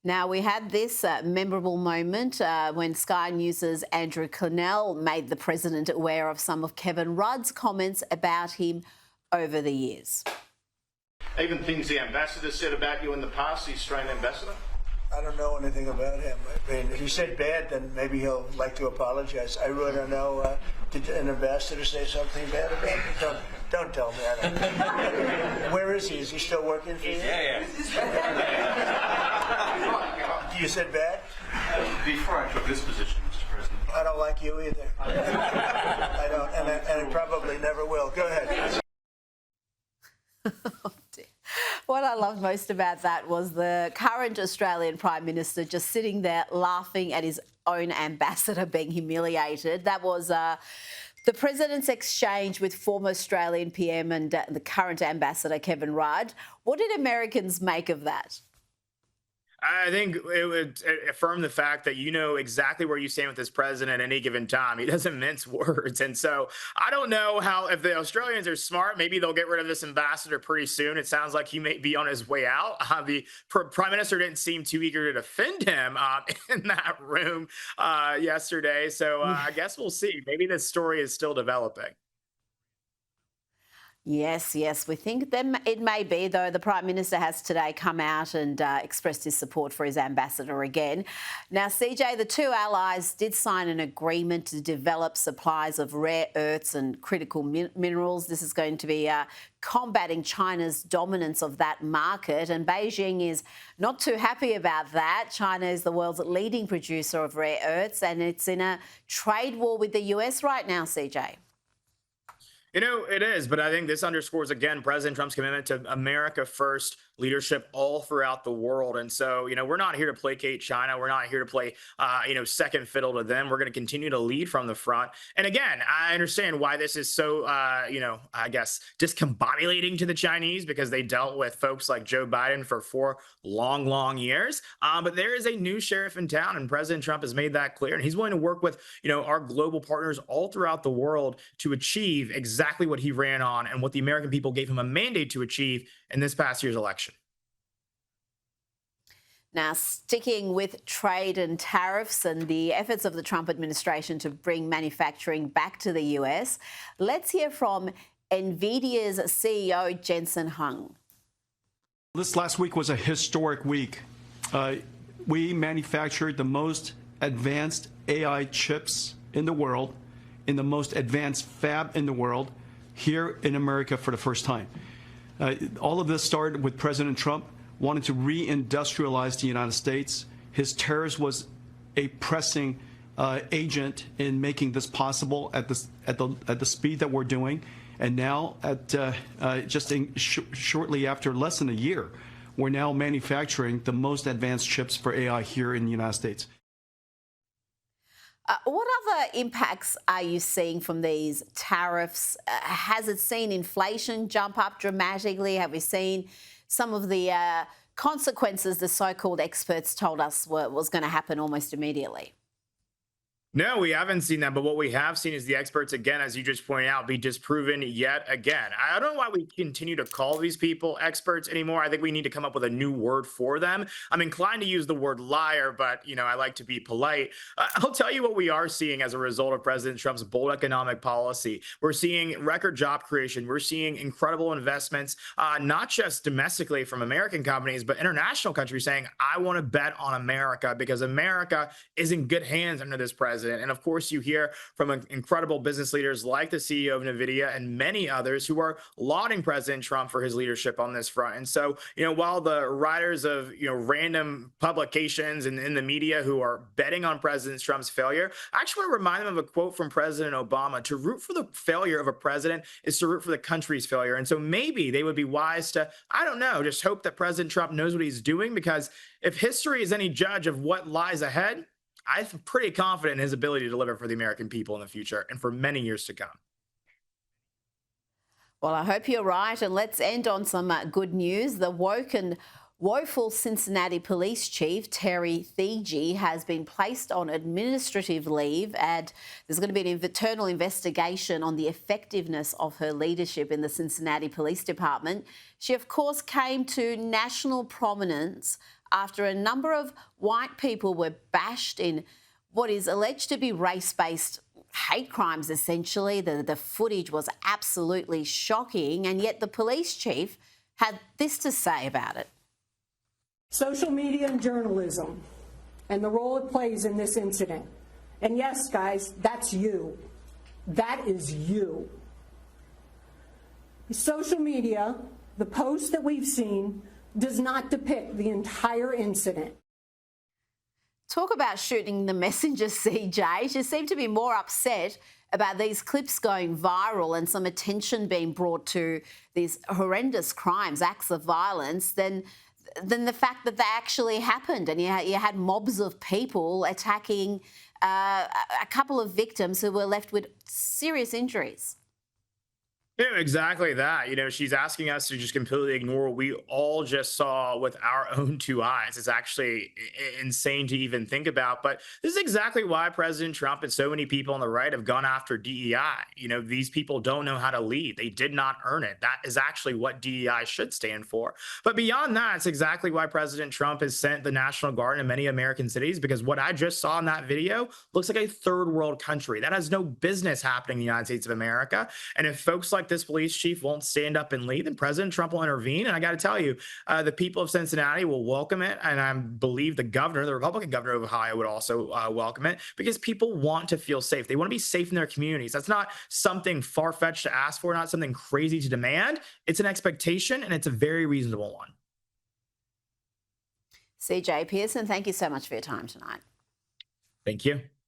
Now, we had this memorable moment when Sky News' Andrew Cornell made the president aware of some of Kevin Rudd's comments about him over the years. Even things the ambassador said about you in the past, the Australian ambassador? I don't know anything about him. I mean, if he said bad, then maybe he'll like to apologize. I really don't know. Did an ambassador say something bad about me? Don't tell me. I don't know. Where is he? Is he still working for you? Yeah. You said bad? Before I took this position, Mr. President. I don't like you either. I don't, and I probably never will. Go ahead. Oh, dear. What I loved most about that was the current Australian Prime Minister just sitting there laughing at his own ambassador being humiliated. That was the President's exchange with former Australian PM and the current ambassador, Kevin Rudd. What did Americans make of that? I think it would affirm the fact that you know exactly where you stand with this president at any given time. He doesn't mince words. And so I don't know how, if the Australians are smart, maybe they'll get rid of this ambassador pretty soon. It sounds like he may be on his way out. The prime minister didn't seem too eager to defend him in that room yesterday. So I guess we'll see. Maybe this story is still developing. Yes, we think that it may be, though the Prime Minister has today come out and expressed his support for his ambassador again. Now, CJ, the two allies did sign an agreement to develop supplies of rare earths and critical minerals. This is going to be combating China's dominance of that market, and Beijing is not too happy about that. China is the world's leading producer of rare earths, and it's in a trade war with the US right now, CJ. You know, it is, but I think this underscores, again, President Trump's commitment to America first leadership all throughout the world. And so, you know, we're not here to placate China. We're not here to play, second fiddle to them. We're going to continue to lead from the front. And again, I understand why this is so, I guess, discombobulating to the Chinese, because they dealt with folks like Joe Biden for 4 long years. But there is a new sheriff in town, and President Trump has made that clear. And he's willing to work with, our global partners all throughout the world to achieve exactly what he ran on and what the American people gave him a mandate to achieve in this past year's election. Now, sticking with trade and tariffs and the efforts of the Trump administration to bring manufacturing back to the US, let's hear from Nvidia's CEO, Jensen Huang. This last week was a historic week. We manufactured the most advanced AI chips in the world, in the most advanced fab in the world, here in America for the first time. All of this started with President Trump wanting to reindustrialize the United States. His tariffs was a pressing agent in making this possible at the speed that we're doing. And now, shortly after, less than a year, we're now manufacturing the most advanced chips for AI here in the United States. What other impacts are you seeing from these tariffs? Has it seen inflation jump up dramatically? Have we seen some of the consequences the so-called experts told us was going to happen almost immediately? No, we haven't seen that. But what we have seen is the experts, again, as you just pointed out, be disproven yet again. I don't know why we continue to call these people experts anymore. I think we need to come up with a new word for them. I'm inclined to use the word liar, but, I like to be polite. I'll tell you what we are seeing as a result of President Trump's bold economic policy. We're seeing record job creation. We're seeing incredible investments, not just domestically from American companies, but international countries saying, I want to bet on America because America is in good hands under this president. And of course, you hear from incredible business leaders like the CEO of Nvidia and many others who are lauding President Trump for his leadership on this front. And so, while the writers of, random publications and in the media who are betting on President Trump's failure, I actually want to remind them of a quote from President Obama: to root for the failure of a president is to root for the country's failure. And so maybe they would be wise to, I don't know, just hope that President Trump knows what he's doing, because if history is any judge of what lies ahead, I'm pretty confident in his ability to deliver for the American people in the future and for many years to come. Well, I hope you're right. And let's end on some good news. The woke and Woeful Cincinnati Police Chief Terry Thigi has been placed on administrative leave, and there's going to be an internal investigation on the effectiveness of her leadership in the Cincinnati Police Department. She, of course, came to national prominence after a number of white people were bashed in what is alleged to be race-based hate crimes, essentially. The footage was absolutely shocking, and yet the police chief had this to say about it. Social media and journalism and the role it plays in this incident. And yes, guys, that's you. That is you. Social media, the post that we've seen, does not depict the entire incident. Talk about shooting the messenger, CJ. She seemed to be more upset about these clips going viral and some attention being brought to these horrendous crimes, acts of violence, than the fact that they actually happened. And you had mobs of people attacking a couple of victims who were left with serious injuries. Yeah, exactly that. She's asking us to just completely ignore what we all just saw with our own two eyes. It's actually insane to even think about. But this is exactly why President Trump and so many people on the right have gone after DEI. These people don't know how to lead. They did not earn it. That is actually what DEI should stand for. But beyond that, it's exactly why President Trump has sent the National Guard in many American cities, because what I just saw in that video looks like a third world country. That has no business happening in the United States of America. And if folks like this police chief won't stand up and lead, then President Trump will intervene. And I got to tell you, the people of Cincinnati will welcome it. And I believe the governor, the Republican governor of Ohio, would also welcome it, because people want to feel safe. They want to be safe in their communities. That's not something far-fetched to ask for, not something crazy to demand. It's an expectation, and it's a very reasonable one. CJ Pearson, thank you so much for your time tonight. Thank you.